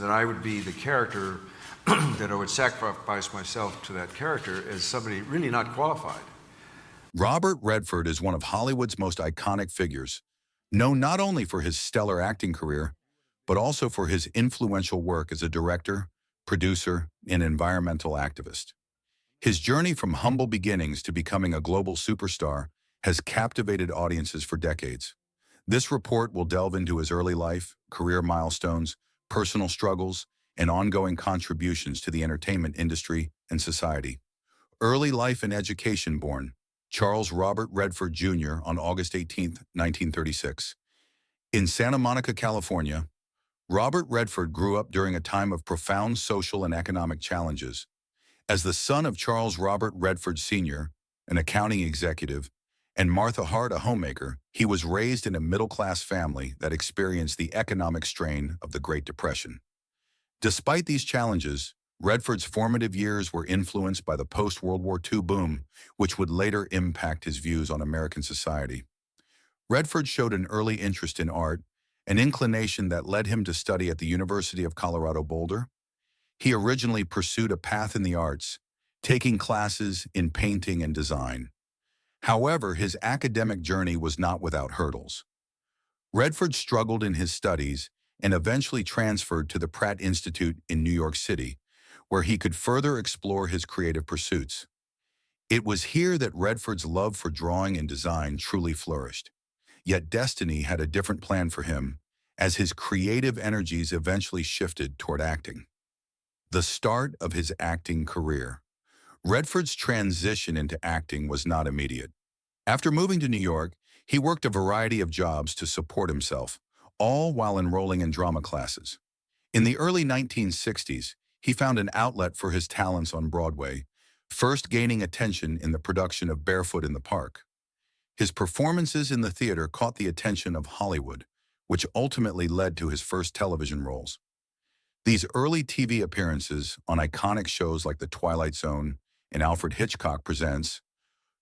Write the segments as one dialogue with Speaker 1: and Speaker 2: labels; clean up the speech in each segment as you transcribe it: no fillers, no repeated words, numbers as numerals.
Speaker 1: that I would be the character, that I would sacrifice myself to that character as somebody really not qualified.
Speaker 2: Robert Redford is one of Hollywood's most iconic figures, known not only for his stellar acting career, but also for his influential work as a director, producer, and environmental activist. His journey from humble beginnings to becoming a global superstar has captivated audiences for decades. This report will delve into his early life, career milestones, personal struggles, and ongoing contributions to the entertainment industry and society. Early life and education. Born Charles Robert Redford Jr. on August 18, 1936. In Santa Monica, California, Robert Redford grew up during a time of profound social and economic challenges. As the son of Charles Robert Redford Sr., an accounting executive, and Martha Hart, a homemaker, he was raised in a middle-class family that experienced the economic strain of the Great Depression. Despite these challenges, Redford's formative years were influenced by the post-World War II boom, which would later impact his views on American society. Redford showed an early interest in art, an inclination that led him to study at the University of Colorado Boulder. He originally pursued a path in the arts, taking classes in painting and design. However, his academic journey was not without hurdles. Redford struggled in his studies and eventually transferred to the Pratt Institute in New York City, where he could further explore his creative pursuits. It was here that Redford's love for drawing and design truly flourished. Yet destiny had a different plan for him, as his creative energies eventually shifted toward acting. The start of his acting career. Redford's transition into acting was not immediate. After moving to New York, he worked a variety of jobs to support himself, all while enrolling in drama classes. In the early 1960s, he found an outlet for his talents on Broadway, first gaining attention in the production of Barefoot in the Park. His performances in the theater caught the attention of Hollywood, which ultimately led to his first television roles. These early TV appearances on iconic shows like The Twilight Zone and Alfred Hitchcock Presents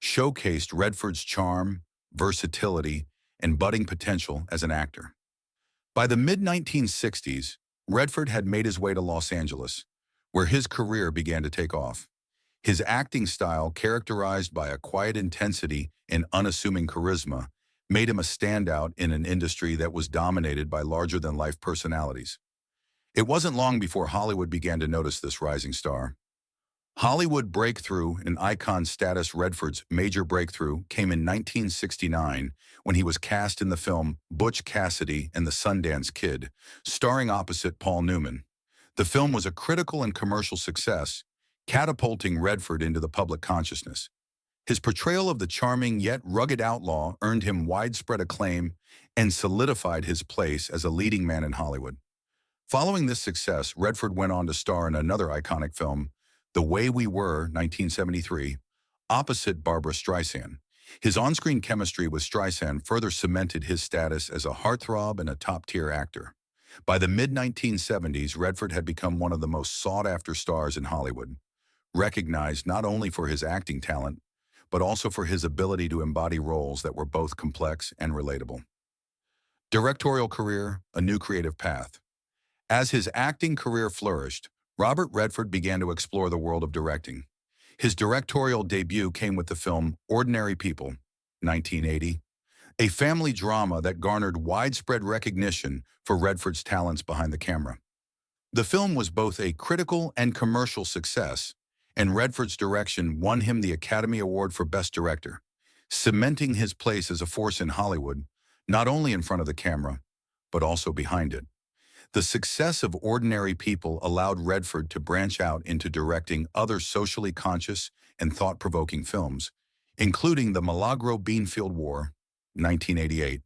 Speaker 2: showcased Redford's charm, versatility, and budding potential as an actor. By the mid-1960s, Redford had made his way to Los Angeles, where his career began to take off. His acting style, characterized by a quiet intensity and unassuming charisma, made him a standout in an industry that was dominated by larger-than-life personalities. It wasn't long before Hollywood began to notice this rising star. Hollywood breakthrough and icon status. Redford's major breakthrough came in 1969 when he was cast in the film Butch Cassidy and the Sundance Kid, starring opposite Paul Newman. The film was a critical and commercial success, catapulting Redford into the public consciousness. His portrayal of the charming yet rugged outlaw earned him widespread acclaim and solidified his place as a leading man in Hollywood. Following this success, Redford went on to star in another iconic film, The Way We Were, 1973, opposite Barbra Streisand. His on-screen chemistry with Streisand further cemented his status as a heartthrob and a top-tier actor. By the mid-1970s, Redford had become one of the most sought-after stars in Hollywood, recognized not only for his acting talent, but also for his ability to embody roles that were both complex and relatable. Directorial career, a new creative path. As his acting career flourished, Robert Redford began to explore the world of directing. His directorial debut came with the film Ordinary People, 1980, a family drama that garnered widespread recognition for Redford's talents behind the camera. The film was both a critical and commercial success, and Redford's direction won him the Academy Award for Best Director, cementing his place as a force in Hollywood, not only in front of the camera, but also behind it. The success of Ordinary People allowed Redford to branch out into directing other socially conscious and thought-provoking films, including The Milagro Beanfield War, 1988,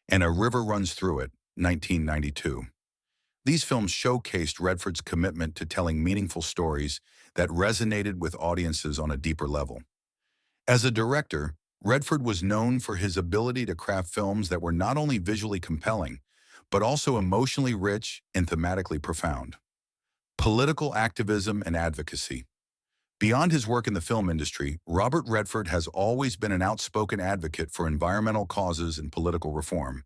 Speaker 2: and A River Runs Through It, 1992. These films showcased Redford's commitment to telling meaningful stories that resonated with audiences on a deeper level. As a director, Redford was known for his ability to craft films that were not only visually compelling, but also emotionally rich and thematically profound. Political activism and advocacy. Beyond his work in the film industry, Robert Redford has always been an outspoken advocate for environmental causes and political reform.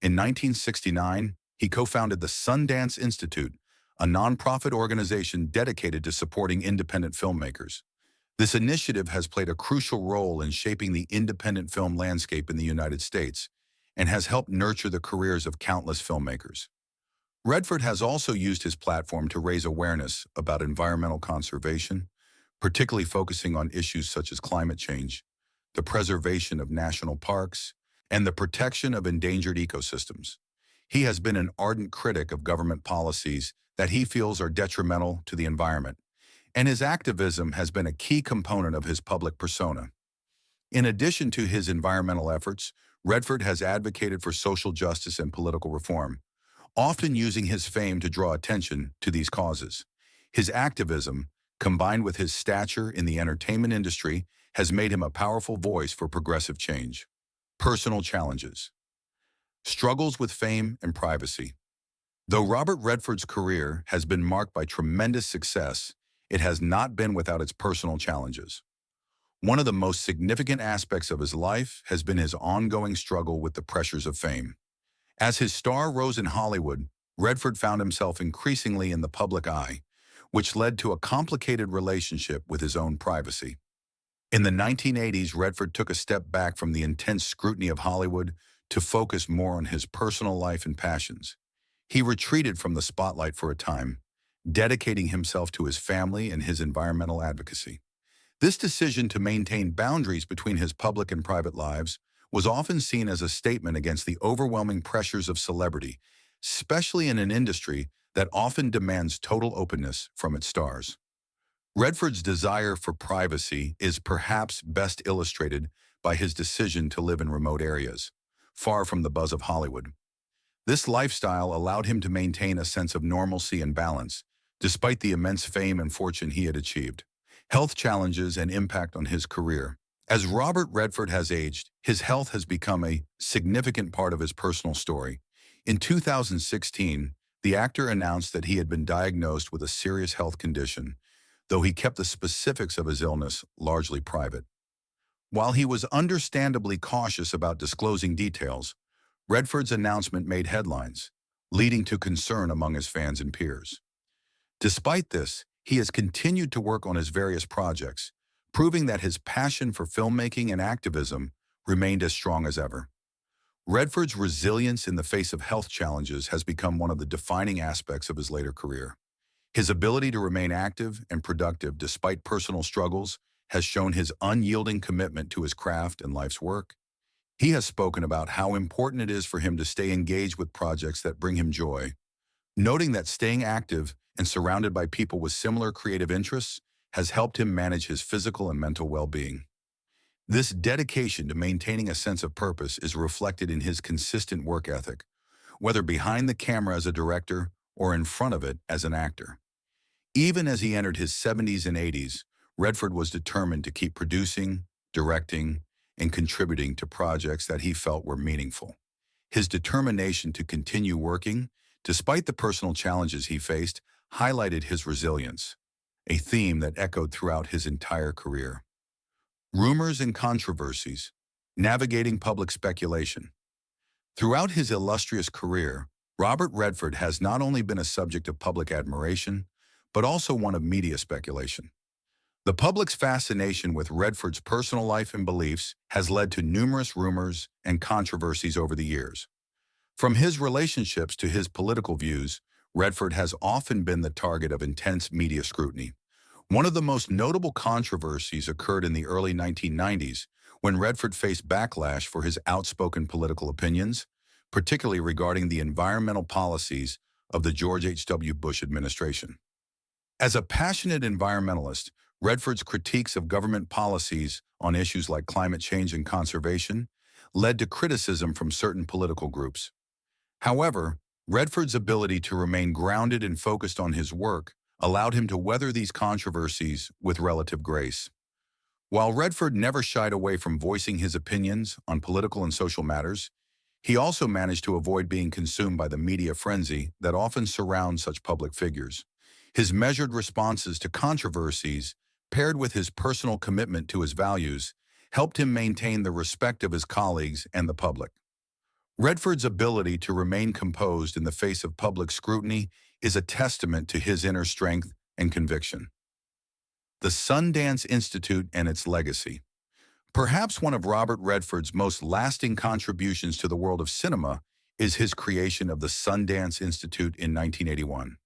Speaker 2: In 1969, he co-founded the Sundance Institute, a nonprofit organization dedicated to supporting independent filmmakers. This initiative has played a crucial role in shaping the independent film landscape in the United States and has helped nurture the careers of countless filmmakers. Redford has also used his platform to raise awareness about environmental conservation, particularly focusing on issues such as climate change, the preservation of national parks, and the protection of endangered ecosystems. He has been an ardent critic of government policies that he feels are detrimental to the environment, and his activism has been a key component of his public persona. In addition to his environmental efforts, Redford has advocated for social justice and political reform, often using his fame to draw attention to these causes. His activism, combined with his stature in the entertainment industry, has made him a powerful voice for progressive change. Personal challenges. Struggles with fame and privacy. Though Robert Redford's career has been marked by tremendous success, it has not been without its personal challenges. One of the most significant aspects of his life has been his ongoing struggle with the pressures of fame. As his star rose in Hollywood, Redford found himself increasingly in the public eye, which led to a complicated relationship with his own privacy. In the 1980s, Redford took a step back from the intense scrutiny of Hollywood to focus more on his personal life and passions. He retreated from the spotlight for a time, dedicating himself to his family and his environmental advocacy. This decision to maintain boundaries between his public and private lives was often seen as a statement against the overwhelming pressures of celebrity, especially in an industry that often demands total openness from its stars. Redford's desire for privacy is perhaps best illustrated by his decision to live in remote areas, far from the buzz of Hollywood. This lifestyle allowed him to maintain a sense of normalcy and balance, despite the immense fame and fortune he had achieved. Health challenges and impact on his career. As Robert Redford has aged, his health has become a significant part of his personal story. In 2016, the actor announced that he had been diagnosed with a serious health condition, though he kept the specifics of his illness largely private. While he was understandably cautious about disclosing details, Redford's announcement made headlines, leading to concern among his fans and peers. Despite this, he has continued to work on his various projects, proving that his passion for filmmaking and activism remained as strong as ever. Redford's resilience in the face of health challenges has become one of the defining aspects of his later career. His ability to remain active and productive despite personal struggles has shown his unyielding commitment to his craft and life's work. He has spoken about how important it is for him to stay engaged with projects that bring him joy, noting that staying active and surrounded by people with similar creative interests has helped him manage his physical and mental well-being. This dedication to maintaining a sense of purpose is reflected in his consistent work ethic, whether behind the camera as a director or in front of it as an actor. Even as he entered his 70s and 80s, Redford was determined to keep producing, directing, and contributing to projects that he felt were meaningful. His determination to continue working, despite the personal challenges he faced, highlighted his resilience, a theme that echoed throughout his entire career. Rumors and controversies, navigating public speculation. Throughout his illustrious career, Robert Redford has not only been a subject of public admiration, but also one of media speculation. The public's fascination with Redford's personal life and beliefs has led to numerous rumors and controversies over the years. From his relationships to his political views, Redford has often been the target of intense media scrutiny. One of the most notable controversies occurred in the early 1990s when Redford faced backlash for his outspoken political opinions, particularly regarding the environmental policies of the George H.W. Bush administration. As a passionate environmentalist, Redford's critiques of government policies on issues like climate change and conservation led to criticism from certain political groups. However, Redford's ability to remain grounded and focused on his work allowed him to weather these controversies with relative grace. While Redford never shied away from voicing his opinions on political and social matters, he also managed to avoid being consumed by the media frenzy that often surrounds such public figures. His measured responses to controversies, paired with his personal commitment to his values, helped him maintain the respect of his colleagues and the public. Redford's ability to remain composed in the face of public scrutiny is a testament to his inner strength and conviction. The Sundance Institute and its legacy. Perhaps one of Robert Redford's most lasting contributions to the world of cinema is his creation of the Sundance Institute in 1981.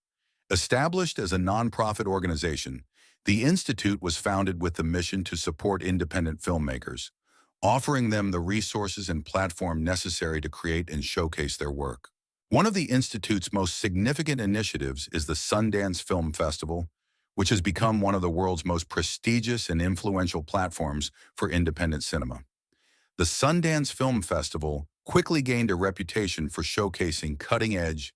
Speaker 2: Established as a nonprofit organization, the Institute was founded with the mission to support independent filmmakers, offering them the resources and platform necessary to create and showcase their work. One of the Institute's most significant initiatives is the Sundance Film Festival, which has become one of the world's most prestigious and influential platforms for independent cinema. The Sundance Film Festival quickly gained a reputation for showcasing cutting-edge,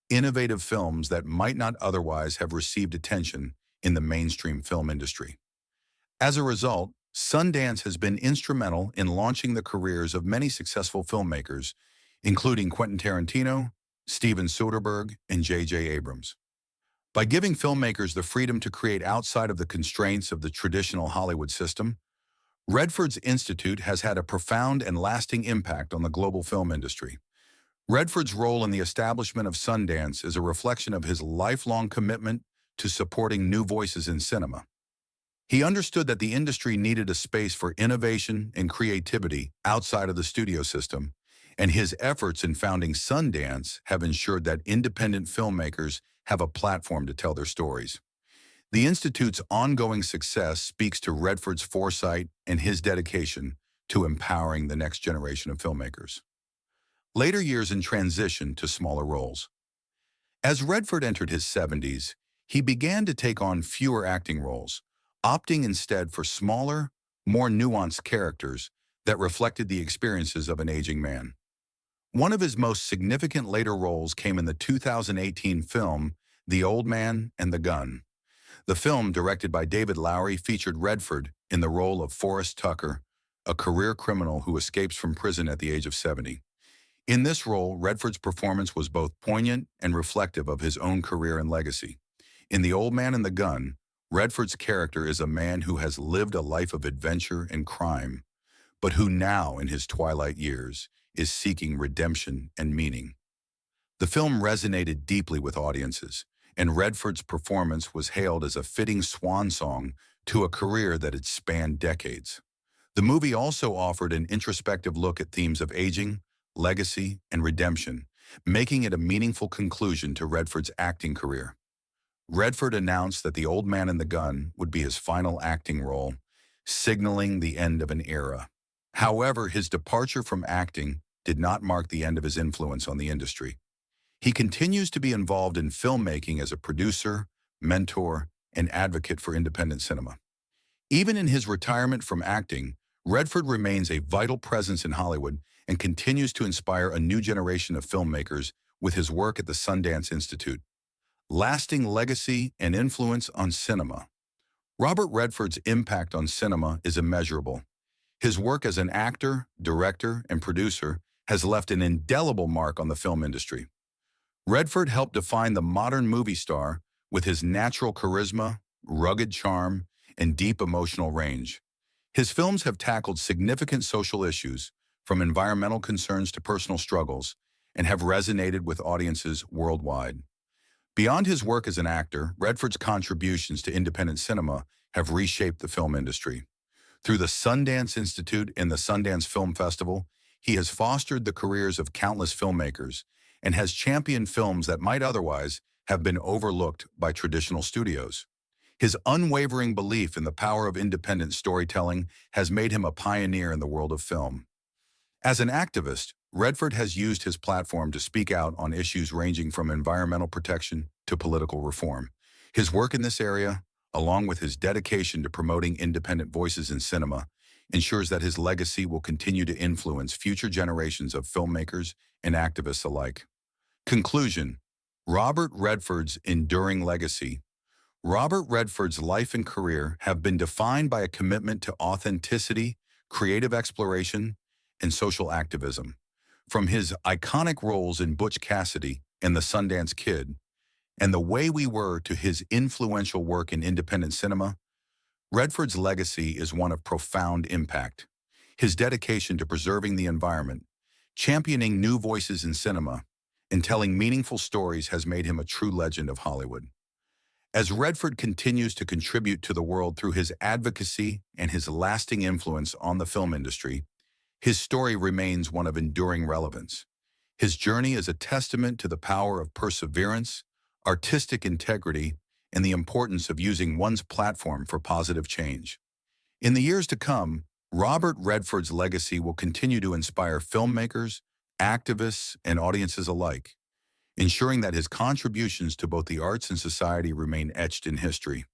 Speaker 2: innovative films that might not otherwise have received attention in the mainstream film industry. As a result, Sundance has been instrumental in launching the careers of many successful filmmakers, including Quentin Tarantino, Steven Soderbergh, and J.J. Abrams. By giving filmmakers the freedom to create outside of the constraints of the traditional Hollywood system, Redford's Institute has had a profound and lasting impact on the global film industry. Redford's role in the establishment of Sundance is a reflection of his lifelong commitment to supporting new voices in cinema. He understood that the industry needed a space for innovation and creativity outside of the studio system, and his efforts in founding Sundance have ensured that independent filmmakers have a platform to tell their stories. The Institute's ongoing success speaks to Redford's foresight and his dedication to empowering the next generation of filmmakers. Later years in transition to smaller roles. As Redford entered his 70s, he began to take on fewer acting roles, opting instead for smaller, more nuanced characters that reflected the experiences of an aging man. One of his most significant later roles came in the 2018 film The Old Man and the Gun. The film, directed by David Lowery, featured Redford in the role of Forrest Tucker, a career criminal who escapes from prison at the age of 70. In this role, Redford's performance was both poignant and reflective of his own career and legacy. In The Old Man and the Gun, Redford's character is a man who has lived a life of adventure and crime, but who now, in his twilight years, is seeking redemption and meaning. The film resonated deeply with audiences, and Redford's performance was hailed as a fitting swan song to a career that had spanned decades. The movie also offered an introspective look at themes of aging, legacy, and redemption, making it a meaningful conclusion to Redford's acting career. Redford announced that The Old Man and the Gun would be his final acting role, signaling the end of an era. However, his departure from acting did not mark the end of his influence on the industry. He continues to be involved in filmmaking as a producer, mentor, and advocate for independent cinema. Even in his retirement from acting, Redford remains a vital presence in Hollywood and continues to inspire a new generation of filmmakers with his work at the Sundance Institute. Lasting legacy and influence on cinema. Robert Redford's impact on cinema is immeasurable. His work as an actor, director, and producer has left an indelible mark on the film industry. Redford helped define the modern movie star with his natural charisma, rugged charm, and deep emotional range. His films have tackled significant social issues, from environmental concerns to personal struggles, and have resonated with audiences worldwide. Beyond his work as an actor, Redford's contributions to independent cinema have reshaped the film industry. Through the Sundance Institute and the Sundance Film Festival, he has fostered the careers of countless filmmakers and has championed films that might otherwise have been overlooked by traditional studios. His unwavering belief in the power of independent storytelling has made him a pioneer in the world of film. As an activist, Redford has used his platform to speak out on issues ranging from environmental protection to political reform. His work in this area, along with his dedication to promoting independent voices in cinema, ensures that his legacy will continue to influence future generations of filmmakers and activists alike. Conclusion: Robert Redford's enduring legacy. Robert Redford's life and career have been defined by a commitment to authenticity, creative exploration, and social activism. From his iconic roles in Butch Cassidy and The Sundance Kid, and The Way We Were to his influential work in independent cinema, Redford's legacy is one of profound impact. His dedication to preserving the environment, championing new voices in cinema, and telling meaningful stories has made him a true legend of Hollywood. As Redford continues to contribute to the world through his advocacy and his lasting influence on the film industry, his story remains one of enduring relevance. His journey is a testament to the power of perseverance, artistic integrity, and the importance of using one's platform for positive change. In the years to come, Robert Redford's legacy will continue to inspire filmmakers, activists, and audiences alike, ensuring that his contributions to both the arts and society remain etched in history.